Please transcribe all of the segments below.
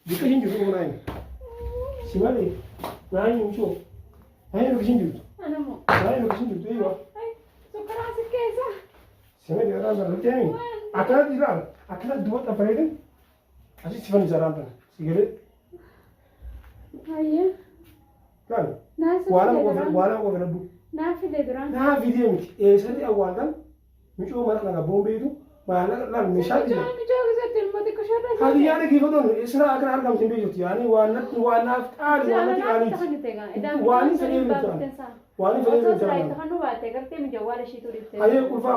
Dikashin jirtu kuma nayi. Simale. Nayi mucho. Nayi lokacin jirtu. Anamo. Nayi lokacin jirtu yiwa. Sukara sikesa. Simale ya raza ruteni. Akana dilal. Akana dua ta faydin. Asi sifan zaranta. Sigere. Hayya. Kan. Nasa. Wala ko vela bu. Na fide duran. Na video miti. E sari awandan. Mucho mara na bombe itu. Mala lan mishati. هذه يعني كيف أظن إسراء أكن أرقام تنبيجت يعني وأنا أفتعل وأنا تقاليد وأنا سنين مثلا وأنا فريد مثلا هذه كلفة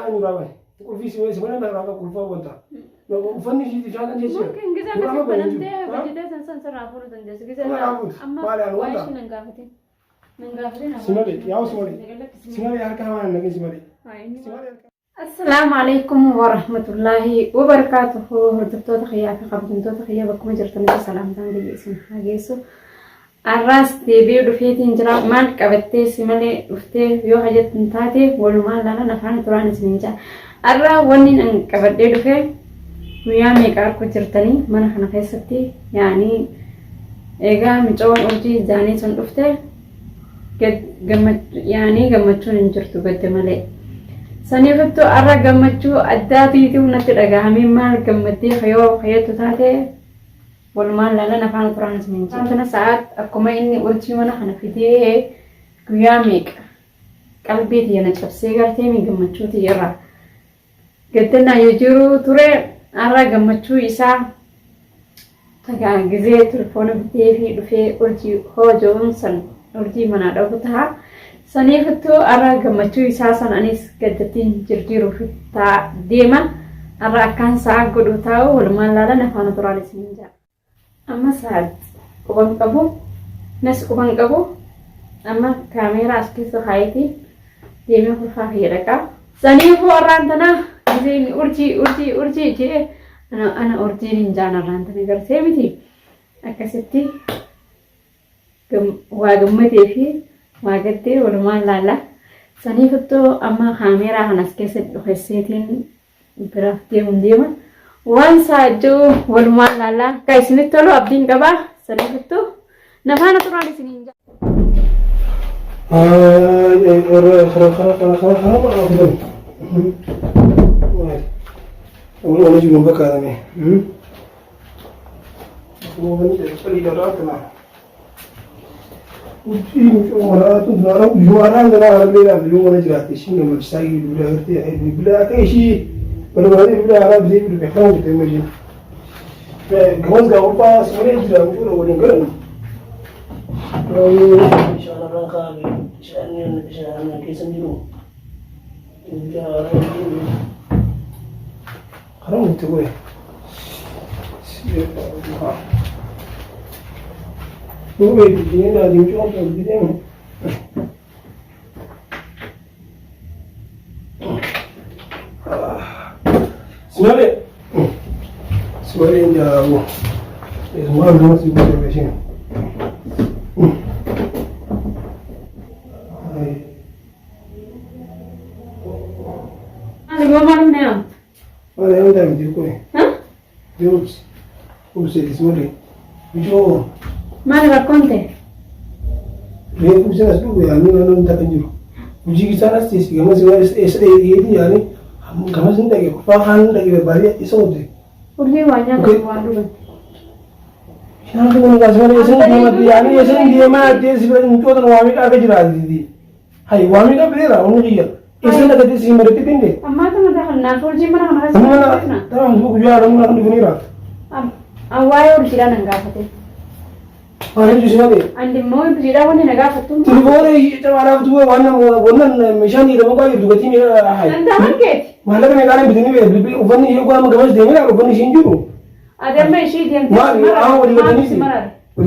هاي مرابع كل في سمين ما رابع كلفة وانت وفني شيء تجاهنا جيسي ممكن جزء بس بنمتى بجدة سنسن سرافون تندس جزء أما وايش ننقافتين سمالي يا سمالي يا كمان نجي سمالي السلام عليكم ورحمة الله وبركاته. هردتو تخيا كقبضتو تخيا بكم جرتنا سلام تاني اسم حاجيسو الراس تبي دفيت إنجرا مان كبتة سمالي دفتة يو حاجة تنتاتي ولما لنا نفعل تراني سنجا الرا ونين أن كبتة دفة ويا ميكار كجرتني ما نحن خيستي يعني إيجا متجول أوجي زاني سن دفتة قد جمت يعني جمتشون إنجرتو قد ملء سنيفتو أرى جمتشو أداتي ونتي رجعامي مال جمتي خياطو تاتي والمال لنا نفعل فرانس من عندنا ساعات أكما إني قلتي وانا حنفيديه قيامك قلبي تيانا شخصية من جمتشو تيرا قدنا يجرو ترى أرى جمتشو إسا تجا جزء تلفون بديه في دفع قلتي هو جونسون قلتي منا دوبتها سنيفتو أرى جمتشو إساسا أنيس قدتين جرجيرو في تا ديما أرى كان ساعة قدوتاو والمال لا نفعنا ترالي سنجا أما ساعد قبان قبو ناس قبان قبو أما كاميرا أسكيسو خايتي ديمي خلفا خيركا سنيفو أرانتنا جزيني أرجي جي أنا أرجي ننجانا أرانتنا قرسيمتي أكستي واقمتي فيه واجدتي ولما لا سنيفتو أما خاميرا هنسكسر خسيتين برافتي منديما وان ساجو ولما لا كايسنتو لو أبدين كبا سنيفتو نفانا تراني سنينجا أنا جيبون بكا هذا jualan dengan orang lain, belum ada jelas. Sini macam saya bila kerja, bila kaishi, kalau ada bila Arab dia bila berkau kita macam. Kawan kau apa sebenarnya tidak mungkin orang kan. Insyaallah orang kami, insyaallah kisah jiru. Insyaallah. Kalau itu boleh. Siapa? Bố thì chỉ là điều cho ông cái đấy mà. Smile. Smile in the is one of the motivation. Ano mo man na? Ano yung dami dito ko eh. Ha? Dios. Kung sa smile. Video. Mana racconte? Dia pun jelas tu ya, ni orang tak kenjur. Uji kita nasi sih, kamu sebenarnya SDE ini ya ni, kamu sendiri tak faham lagi berbalik itu saja. Urgi banyak keluar. Siapa tu orang sebenarnya SDE dia ni SDE mana dia sebenarnya untuk orang wami kan kerja lagi di. Hai wami kan beri lah, orang dia. SDE tak ada sih mereka pindih. Amma tu mana nak urgi mana nak rasa? Mana? Tahu aku jual orang nak di mana? Awal urgi dah nengah hati. Mana tu siapa? Andi mau berjira mana negara satu. Telepon ini cara tu warna macam ni, dah muka itu betul ni hai. Anda market. Mana kan negara begini ni, bukan ni aku am gamas demi lah, bukan ni sinju. Ada macam dia. Mana? Awak di mana ni? Di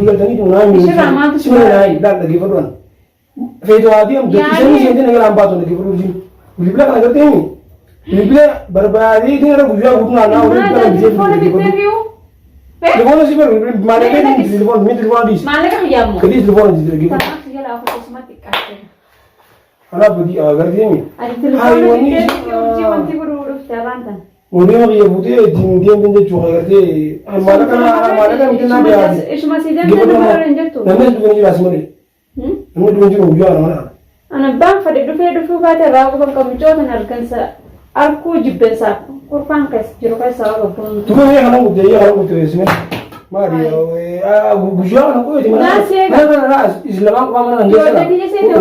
mana ni tu nama ni? Semua ni, dah lagi berdoa. Fedo adi am dekat sini sini negara ampat tu lagi berdoa. Di belakang ada temu. Di belakang berbalik ni ada buaya bukan anak orang interview. Telepon sih baru, mana kan ni telepon, ni telepon di. Mana kan yang mu? Kali telepon di lagi. Sama sih lah aku cosmetik kasih. Anak budi agar dia ni. Ada telepon ni. Jangan tiba-tiba urus jalan kan. Mungkin orang yang putih dia dia juga agar dia Maala kana biyaati. Ishuma sidaan nama ranjattu. Namni dhugan jiraas malee. Namni dhugan jiru guyyaa nama naan. Ana baan fadhi dhufuu baate raawwa kan qabichoota harkansa arkuu jibbensaaf kurfaan keessa jiru keessa waa qabbuun. Tuma mee kana guddatee sime. Maali guyyaa kana qoyati mana. Mana raas islamaan qaba mana ngeessa.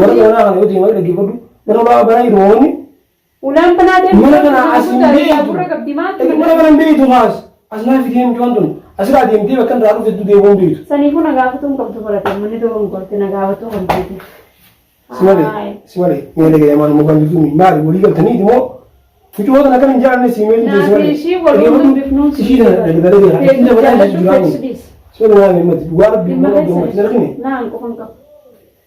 Warra kana kana yoo deemaa dhaggeeffadhu. Mana laa banaa jiru hoonni. Ulaan banaatee mana kana asin beeku. Mana kana beeku maas. Asnaa fi deemtu waan tun asirraa deemtee bakka irraa dhufettu deemuun beektu. Saniifuu nagaafatuun qabdu barate manni tokko hin qorte nagaafatuu kan ta'e. Simalee meelee ga'ee maal mukaan jirtu maali walii galtaniiti moo mucoota nakam hin jaallanne siimee jiru simalee. Ishii waliin bifnuun ishii daldala jira. Ishii daldala jira. Simalee maal himmati duwwaa rabbii mana deematti narkine. Naan qofan qabu.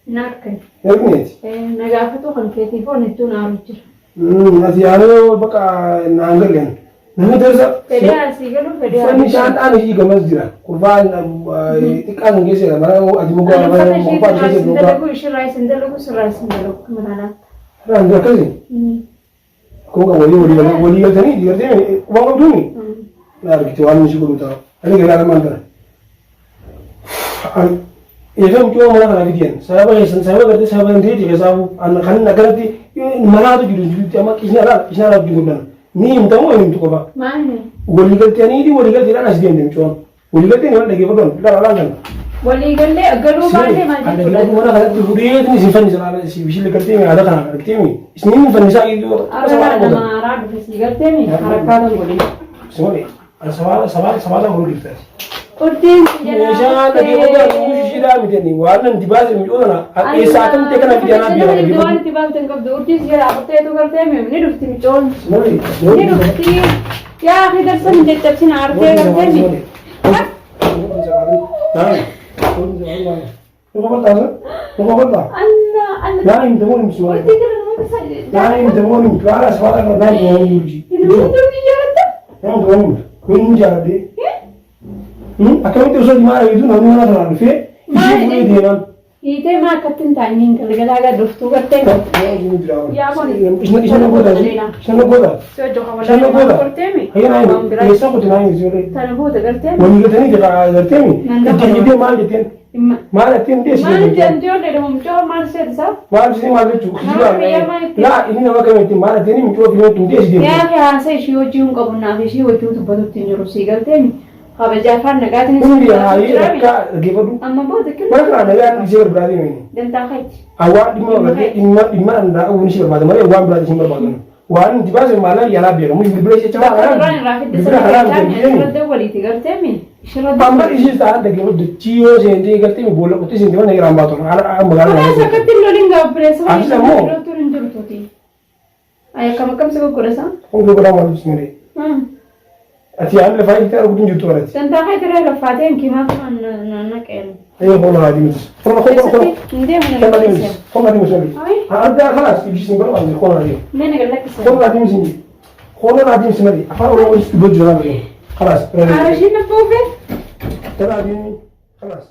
Narkine. Narkineeti. Nagaafatuu kan keetiif oon hedduu naaru jira. Ati yaadoo bakka naan galleen. Namni darsa. Fedhaa asii galuun fedhaa. Fanni shaanxaan ishii gamas jira. Kurfaan xiqqaan hin geessee mara ati mukaa mara mukaa ishee jedhu. Dalagu ishirraa isin dalagu sirraa isin dalagu manaa. Raan akkasii. Kun kan walii galtanii digartee waan qabduuni. Na argite waan ishii godhu ta'a. Ani garaa maan tana. Egaa mucoo mana kana fidiyan sababa gartee sababa hin ta'eeti keessaafu kan akkanatti manaatu jiru amma qishnaa jiru kana. Ni himtamu himtu qofa. Maali? Waliigalteeniiti waliigalteedhaan as deemte mucoon. Waliigalteen waan dhaggeeffatoon ilaalaa kan. Waliigallee galuu baatee maal jechuudha? Mana kanatti fuudheetiin isin fannisa bishii galtee mi haala kana galtee isin hin fannisaa iyyuu. Arraa nama haaraa dhufe si galtee mi harakaatan godhe. Simone sabaata godhu dirtaati. Urtiin meeshaan dhaggeeffatoon shishiidhaa mitanii waan nan dibaase mucootana eessaa kan ta'e kana fidanaa biyya dhaggeeffatu. Waan dibaaften qabdu urtiin jira abbooteetu galtee mi ni dhufti mucoon. Ni dhufti yaa fi darsan hin caccabsin aartee galtee mi. Akkamitti osoo diimaa eegitu namni mana kanaa dhufee ishee fuudhee deeman. Hiitee maa akkatti hin taa'iniin galgalaa gadduuftuu gartee. Yaa kun isheen goota. Isheen goota. Hayyana eessa kuti naa hin jirre. Tana goota gartee. Walii galtanii gartee mi. Itti jettee maal jetteen. Maal jetteen deessi. Maal jetteen ijoollee dhumu mucoo maal seetisaa. Maal jetteen maal jechuudha. Laa inni nama kamitti maal jetteen mucoo filattu deessi deemte. Yaa fi haasa ishee hojii hin qabu naaf ishee hojii dubbatutti hin jiru sii galtee mi. Kabaja afaan nagaatiin hundi haayee akka dhaggeeffadhu. Amma booda kennu. Mana kanaa nagaan ishee barbaadee mini. Dantaa kaiti. Awwaan dhimma andaa uwwin ishee barbaada malee waan biraati ishee barbaadanu. Waan itti baase maalaan yaalaa beekamu bilbila ishee cibaa kanaan. Bilbila kanaan irratti waliiti galtee mi. Amma ishee ta'an dhaggeeffadhu chiyoo seentee galtee mi boolla qottee seentee mana yeraan baatu. Magaalaa kana sakkatti loliin gaabbireessa. Asii ammoo. Loltuun hin jiru tuuti. Akkam si goggodhasa. Kun goggodhaa maal ibsu malee. Ati aan lafaa itti arguutiin jirtu barate. Dantaa kai tiree lafaatee kimaa kan naqeen. Ayo hono hadi mis. Hono. Ndee mana Hono. Hono hadi mis. Ada khalas ibisi ngoro ande hono hadi. Nene galak. Hono hadi mis. Hono hadi mis mari. Afar hono is bojo na. Khalas. Arashin na pofe. Tara hadi. Khalas.